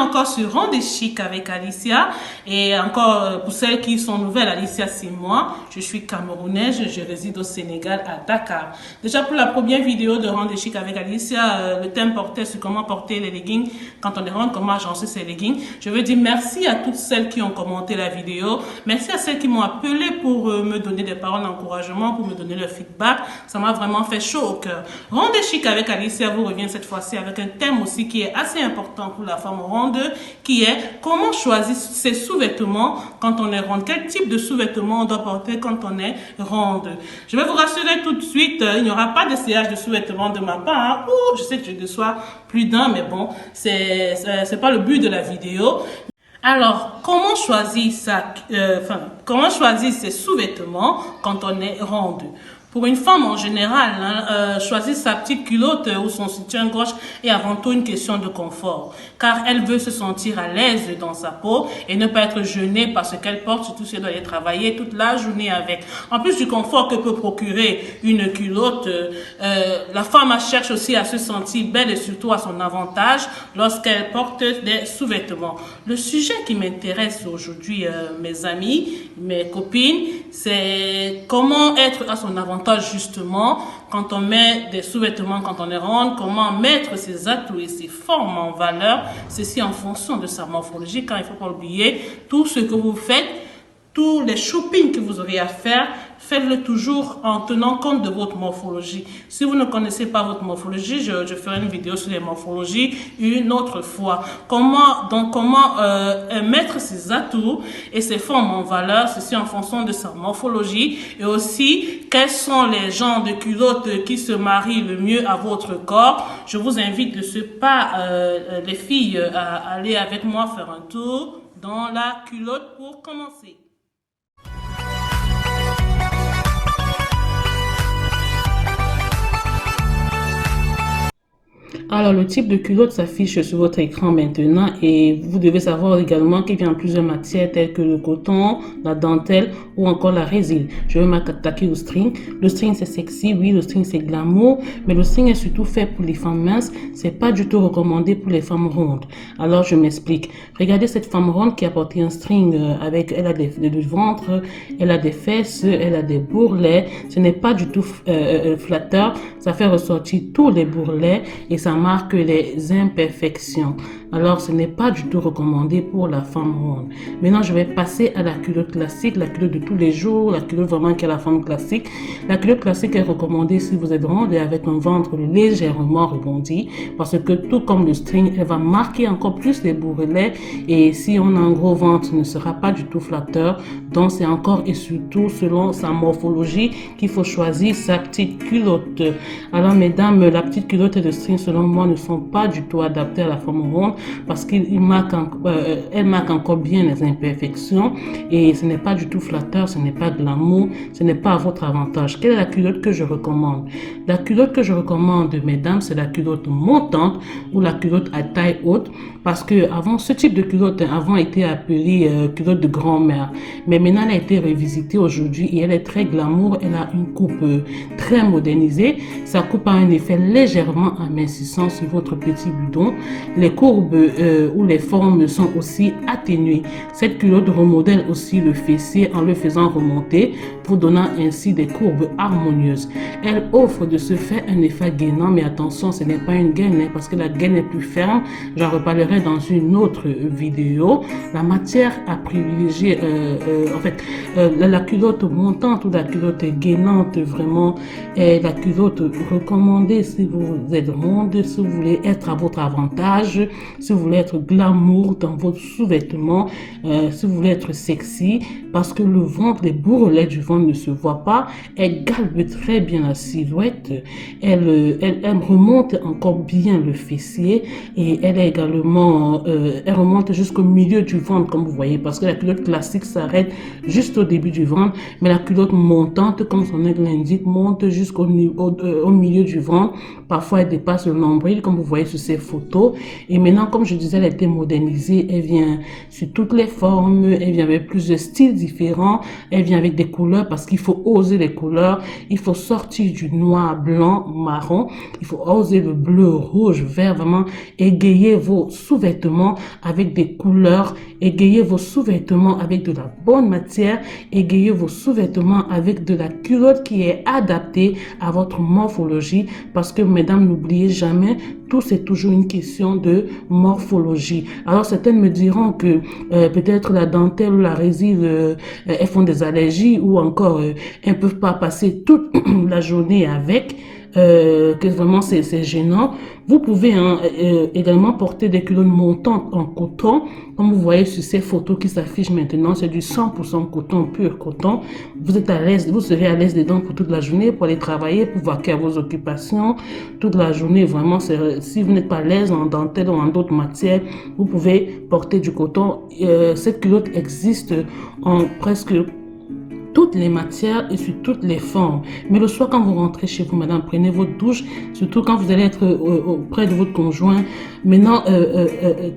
encore sur Ronde Chic avec Alicia. Et encore, pour celles qui sont nouvelles, Alicia, c'est moi. Je suis camerounaise, je réside au Sénégal, à Dakar. Déjà, pour la première vidéo de Ronde Chic avec Alicia, le thème portait sur comment porter les leggings quand on est ronde, comment agencer ses leggings. Je veux dire merci à toutes celles qui ont commenté la vidéo. Merci à celles qui m'ont appelé pour me donner des paroles d'encouragement, pour me donner leur feedback. Ça m'a vraiment fait chaud au cœur. Ronde Chic avec Alicia vous revient cette fois-ci avec un thème aussi qui est assez important pour la femme ronde, qui est comment choisir ses sous-vêtements quand on est ronde. Quel type de sous-vêtements on doit porter quand on est ronde. Je vais vous rassurer tout de suite, il n'y aura pas d'essayage de sous-vêtements de ma part. Hein. Ouh, je sais que je déçois plus d'un, mais bon, c'est pas le but de la vidéo. Alors, comment choisir comment choisir ses sous-vêtements quand on est ronde? Pour une femme en général, choisir sa petite culotte ou son soutien-gorge est avant tout une question de confort, car elle veut se sentir à l'aise dans sa peau et ne pas être gênée par ce qu'elle porte, surtout si elle doit aller travailler toute la journée avec. En plus du confort que peut procurer une culotte, la femme cherche aussi à se sentir belle et surtout à son avantage lorsqu'elle porte des sous-vêtements. Le sujet qui m'intéresse aujourd'hui, mes amis, mes copines, c'est comment être à son avantage justement quand on met des sous-vêtements, quand on est ronde, comment mettre ses atouts et ses formes en valeur, ceci en fonction de sa morphologie, car il ne faut pas oublier tout ce que vous faites, tous les shopping que vous aurez à faire, faites-le toujours en tenant compte de votre morphologie. Si vous ne connaissez pas votre morphologie, je ferai une vidéo sur les morphologies une autre fois. Comment mettre ses atouts et ses formes en valeur, ceci en fonction de sa morphologie, et aussi quels sont les genres de culottes qui se marient le mieux à votre corps. Je vous invite de ce pas, les filles, à aller avec moi faire un tour dans la culotte pour commencer. Alors, le type de culotte s'affiche sur votre écran maintenant et vous devez savoir également qu'il y a plusieurs matières telles que le coton, la dentelle ou encore la résine. Je vais m'attaquer au string. Le string, c'est sexy, oui, le string, c'est glamour, mais le string est surtout fait pour les femmes minces. C'est pas du tout recommandé pour les femmes rondes. Alors, je m'explique. Regardez cette femme ronde qui a porté un string elle a des ventre, elle a des fesses, elle a des bourrelets. Ce n'est pas du tout flatteur. Ça fait ressortir tous les bourrelets et ça marque les imperfections. Alors, ce n'est pas du tout recommandé pour la femme ronde. Maintenant, je vais passer à la culotte classique, la culotte de tous les jours, la culotte vraiment qui est la femme classique. La culotte classique est recommandée si vous êtes ronde et avec un ventre légèrement rebondi, parce que tout comme le string, elle va marquer encore plus les bourrelets et si on a un gros ventre, ce ne sera pas du tout flatteur. Donc, c'est encore et surtout selon sa morphologie qu'il faut choisir sa petite culotte. Alors, mesdames, la petite culotte et le string, selon moi, ne sont pas du tout adaptés à la femme ronde parce qu'elle marque encore bien les imperfections et ce n'est pas du tout flatteur, ce n'est pas glamour, ce n'est pas à votre avantage. Quelle est la culotte que je recommande? La culotte que je recommande, mesdames, c'est la culotte montante ou la culotte à taille haute parce que avant ce type de culotte avant était appelée culotte de grand-mère, mais maintenant elle a été revisitée aujourd'hui et elle est très glamour. Elle a une coupe très modernisée. Sa coupe a un effet légèrement amincissant sur votre petit bidon. Les courbes ou les formes sont aussi atténuées. Cette culotte remodèle aussi le fessier en le faisant remonter pour donnant ainsi des courbes harmonieuses. Elle offre de ce fait un effet gainant, mais attention, ce n'est pas une gaine parce que la gaine est plus ferme. J'en reparlerai dans une autre vidéo. La matière à privilégier, la culotte montante ou la culotte gainante vraiment est la culotte recommandée si vous êtes ronde, si vous voulez être à votre avantage, si vous voulez être glamour dans votre sous-vêtement, si vous voulez être sexy, parce que le ventre, les bourrelets du ventre ne se voient pas. Elle galbe très bien la silhouette. Elle remonte encore bien le fessier et elle est également, elle remonte jusqu'au milieu du ventre comme vous voyez, parce que la culotte classique s'arrête juste au début du ventre, mais la culotte montante, comme son nom l'indique, monte jusqu'au milieu du ventre. Parfois, elle dépasse le nombril, comme vous voyez sur ces photos. Et maintenant, comme je disais, elle a été modernisée. Elle vient sur toutes les formes. Elle vient avec plusieurs styles différents. Elle vient avec des couleurs parce qu'il faut oser les couleurs. Il faut sortir du noir, blanc, marron. Il faut oser le bleu, rouge, vert. Vraiment égayer vos sous-vêtements avec des couleurs. Égayer vos sous-vêtements avec de la bonne matière. Égayer vos sous-vêtements avec de la culotte qui est adaptée à votre morphologie. Parce que, mesdames, n'oubliez jamais, tout c'est toujours une question de morphologie. Alors, certaines me diront que peut-être la dentelle ou la résille, elles font des allergies ou encore elles ne peuvent pas passer toute la journée avec. Que vraiment c'est gênant. Vous pouvez également porter des culottes montantes en coton, comme vous voyez sur ces photos qui s'affichent maintenant. C'est du 100% coton, pur coton. Vous êtes à l'aise, vous serez à l'aise dedans pour toute la journée, pour aller travailler, pour vaquer à vos occupations toute la journée. Vraiment, si vous n'êtes pas à l'aise en dentelle ou en d'autres matières, vous pouvez porter du coton. Cette culotte existe en presque toutes les matières et sur toutes les formes. Mais le soir, quand vous rentrez chez vous, madame, prenez votre douche, surtout quand vous allez être auprès de votre conjoint. Maintenant,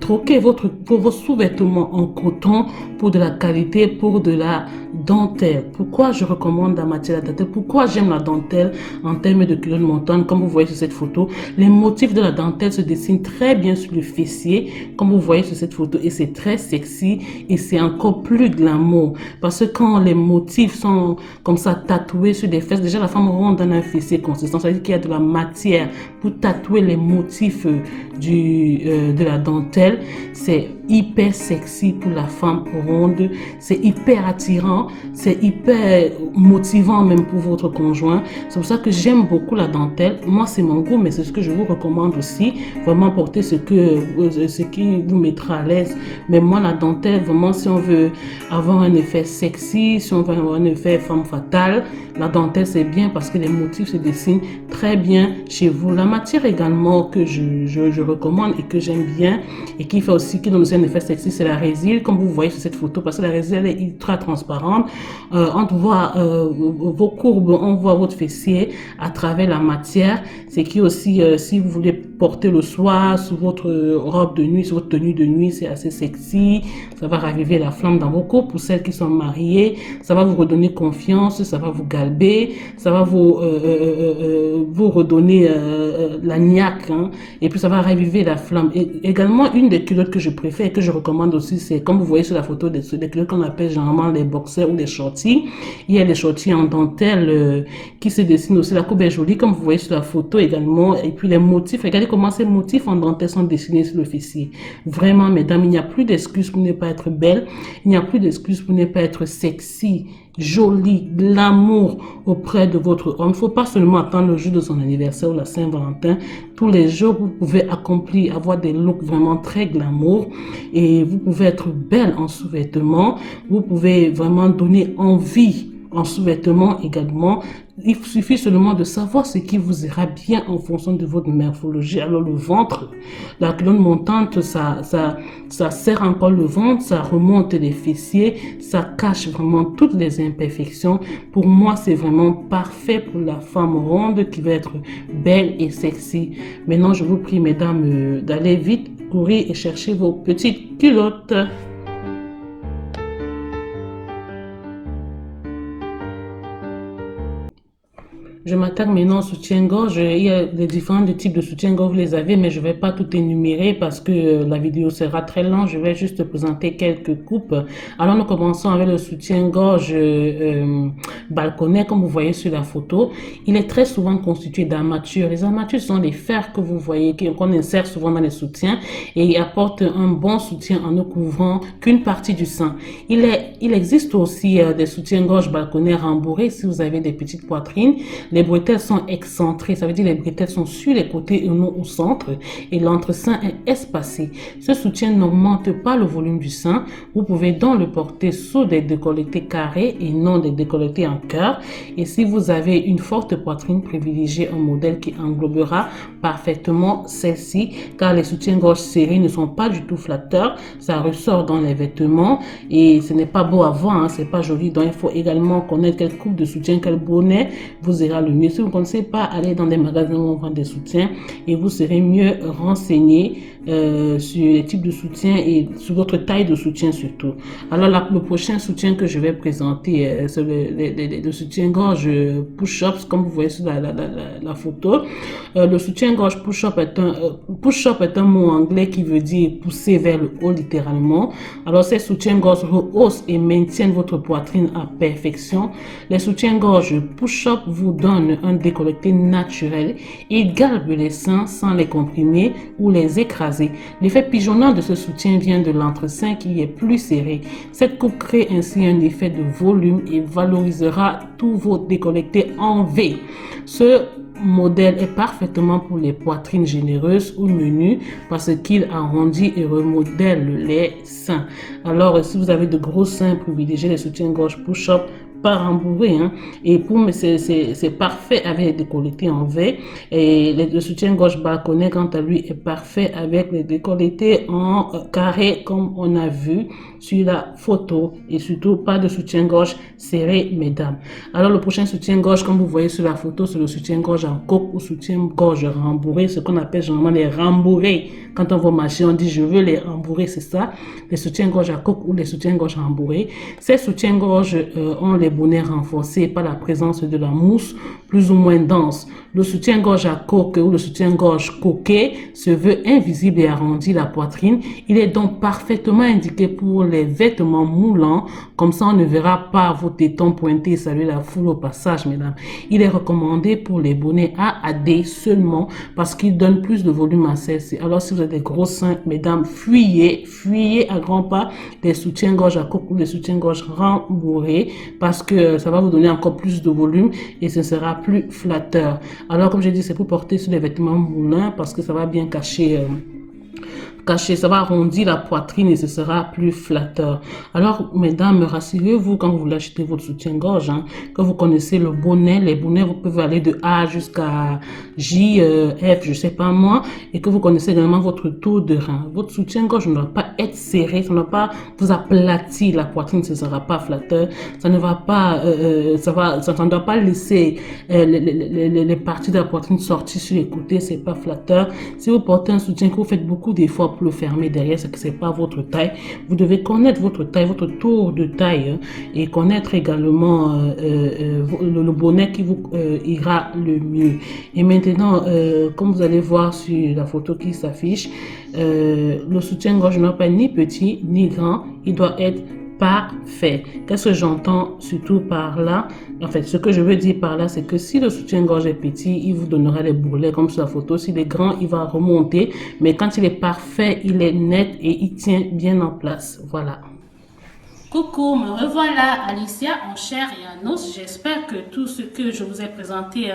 troquez vos sous-vêtements en coton pour de la qualité, pour de la dentelle. Pourquoi je recommande la matière de la dentelle? Pourquoi j'aime la dentelle en termes de culotte montante? Comme vous voyez sur cette photo, les motifs de la dentelle se dessinent très bien sur le fessier, comme vous voyez sur cette photo, et c'est très sexy et c'est encore plus glamour. Parce que quand les motifs sont comme ça tatoués sur des fesses, déjà la femme ronde dans un fessier consistant, ça veut dire qu'il y a de la matière pour tatouer les motifs de la dentelle. C'est hyper sexy pour la femme ronde, c'est hyper attirant, c'est hyper motivant même pour votre conjoint. C'est pour ça que j'aime beaucoup la dentelle. Moi, c'est mon goût, mais c'est ce que je vous recommande aussi. Vraiment porter ce qui vous mettra à l'aise. Mais moi, la dentelle, vraiment, si on veut avoir un effet sexy, si on veut avoir un effet femme fatale, la dentelle, c'est bien parce que les motifs se dessinent très bien chez vous. La matière également que je recommande et que j'aime bien et qui fait aussi, qui donne aussi un effet sexy, c'est la résille, comme vous voyez sur cette photo, parce que la résille, elle est ultra transparente. On voit vos courbes, on voit votre fessier à travers la matière. C'est qui aussi, si vous voulez porter le soir sur votre robe de nuit, sur votre tenue de nuit, c'est assez sexy. Ça va raviver la flamme dans vos couples. Pour celles qui sont mariées, ça va vous redonner confiance, ça va vous galber, ça va vous redonner la niaque, hein, et puis ça va raviver la flamme. Et également, une des culottes que je préfère et que je recommande aussi, c'est comme vous voyez sur la photo, des culottes qu'on appelle généralement les boxers ou les shorties. Il y a les shorties en dentelle qui se dessinent aussi. La coupe est jolie, comme vous voyez sur la photo également. Et puis les motifs, regardez comment ces motifs en dentelle sont dessinés sur le fessier. Vraiment, mesdames, il n'y a plus d'excuses pour ne pas être belle. Il n'y a plus d'excuses pour ne pas être sexy, joli, glamour auprès de votre homme. Il ne faut pas seulement attendre le jour de son anniversaire ou la Saint-Valentin. Tous les jours, vous pouvez accomplir, avoir des looks vraiment très glamour et vous pouvez être belle en sous-vêtements. Vous pouvez vraiment donner envie en sous-vêtements également. Il suffit seulement de savoir ce qui vous ira bien en fonction de votre morphologie. Alors le ventre, la culotte montante, ça serre encore le ventre, ça remonte les fessiers, ça cache vraiment toutes les imperfections. Pour moi, c'est vraiment parfait pour la femme ronde qui va être belle et sexy. Maintenant, je vous prie, mesdames, d'aller vite, courir et chercher vos petites culottes. Je m'attaque maintenant au soutien-gorge. Il y a des différents types de soutien-gorge, vous les avez, mais je ne vais pas tout énumérer parce que la vidéo sera très longue. Je vais juste présenter quelques coupes. Alors, nous commençons avec le soutien-gorge balconnet, comme vous voyez sur la photo. Il est très souvent constitué d'armatures. Les armatures sont les fers que vous voyez, qu'on insère souvent dans les soutiens et ils apportent un bon soutien en ne couvrant qu'une partie du sein. Il existe aussi des soutiens-gorge balconnets rembourrés si vous avez des petites poitrines. Les bretelles sont excentrées, ça veut dire les bretelles sont sur les côtés et non au centre et l'entre-sein est espacé. Ce soutien n'augmente pas le volume du sein. Vous pouvez donc le porter sous des décolletés carrés et non des décolletés en cœur. Et si vous avez une forte poitrine, privilégiez un modèle qui englobera parfaitement celle-ci car les soutiens-gorge serrés ne sont pas du tout flatteurs. Ça ressort dans les vêtements et ce n'est pas beau à voir, hein, c'est pas joli. Donc il faut également connaître quelle coupe de soutien, quel bonnet vous ira le mieux. Si vous ne connaissez pas, allez dans des magasins où on vend des soutiens et vous serez mieux renseigné sur les types de soutien et sur votre taille de soutien surtout. Alors le prochain soutien que je vais présenter, c'est le soutien-gorge push-ups, comme vous voyez sur la photo. Le soutien-gorge push-up est un mot anglais qui veut dire pousser vers le haut littéralement. Alors ces soutiens-gorge rehaussent et maintiennent votre poitrine à perfection. Les soutiens-gorge push-up vous donnent un décolleté naturel et galbent les seins sans les comprimer ou les écraser. L'effet pigeonnant de ce soutien vient de l'entre-sein qui est plus serré. Cette coupe crée ainsi un effet de volume et valorisera tous vos décolletés en V. Ce modèle est parfaitement pour les poitrines généreuses ou menues parce qu'il arrondit et remodèle les seins. Alors, si vous avez de gros seins, privilégiez les soutiens-gorge push-up pas rembourré, hein. Et pour moi, c'est parfait avec les décolletés en V. Et le soutien-gorge balconnet, quant à lui, est parfait avec les décolletés en carré, comme on a vu sur la photo. Et surtout, pas de soutien-gorge serré, mesdames. Alors, le prochain soutien-gorge, comme vous voyez sur la photo, c'est le soutien-gorge en coque ou soutien-gorge rembourré, ce qu'on appelle généralement les rembourrés. Quand on va marcher, on dit je veux les rembourrer, c'est ça, les soutiens-gorge à coque ou les soutiens-gorge rembourrés. Ces soutiens-gorge ont les bonnets renforcés par la présence de la mousse plus ou moins dense. Le soutien-gorge à coque ou le soutien-gorge coquet se veut invisible et arrondit la poitrine. Il est donc parfaitement indiqué pour les vêtements moulants, comme ça on ne verra pas vos tétons pointés et saluer la foule au passage, mesdames. Il est recommandé pour les bonnets A à D seulement parce qu'il donne plus de volume à celle-ci. Alors si vous avez des gros seins, mesdames, fuyez à grands pas les soutiens-gorge à coque ou les soutiens-gorge rembourrés parce que ça va vous donner encore plus de volume et ce sera plus flatteur. Alors comme j'ai dit, c'est pour porter sur les vêtements moulins parce que ça va bien cacher ça va arrondir la poitrine et ce sera plus flatteur. Alors, mesdames, rassurez-vous quand vous voulez acheter votre soutien-gorge, hein, que vous connaissez le bonnet. Les bonnets, vous pouvez aller de A jusqu'à J, F, je sais pas moi, et que vous connaissez également votre tour de rein. Votre soutien-gorge ne doit pas être serré, ça ne doit pas vous aplatir la poitrine, ce sera pas flatteur. Ça ne va pas, ça ne doit pas laisser les parties de la poitrine sortir sur les côtés, c'est pas flatteur. Si vous portez un soutien que vous faites beaucoup d'efforts pour le fermer derrière, c'est que c'est pas votre taille. Vous devez connaître votre taille, votre tour de taille, hein, et connaître également le bonnet qui vous ira le mieux. Et maintenant, comme vous allez voir sur la photo qui s'affiche, le soutien-gorge ne doit pas ni petit ni grand, il doit être parfait. Qu'est-ce que j'entends surtout par là? En fait, ce que je veux dire par là, c'est que si le soutien-gorge est petit, il vous donnera les bourrelets comme sur la photo. S'il est grand, il va remonter. Mais quand il est parfait, il est net et il tient bien en place. Voilà. Coucou, me revoilà Alicia en chair et en os. J'espère que tout ce que je vous ai présenté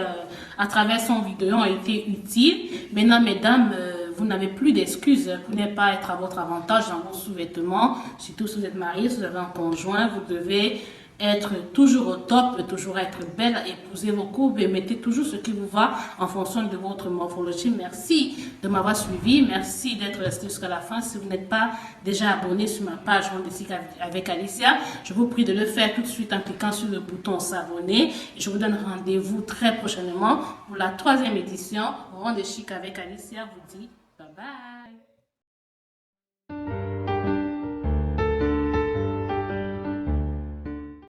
à travers son vidéo a été utile. Maintenant, mesdames, vous n'avez plus d'excuses pour ne pas être à votre avantage dans vos sous-vêtements. Surtout si vous êtes marié, si vous avez un conjoint, vous devez être toujours au top, toujours être belle, épouser vos courbes et mettez toujours ce qui vous va en fonction de votre morphologie. Merci de m'avoir suivi, merci d'être resté jusqu'à la fin. Si vous n'êtes pas déjà abonné sur ma page Ronde de Chic avec Alicia, je vous prie de le faire tout de suite en cliquant sur le bouton s'abonner. Je vous donne rendez-vous très prochainement pour la 3e édition Ronde de Chic avec Alicia. Vous dit bye bye.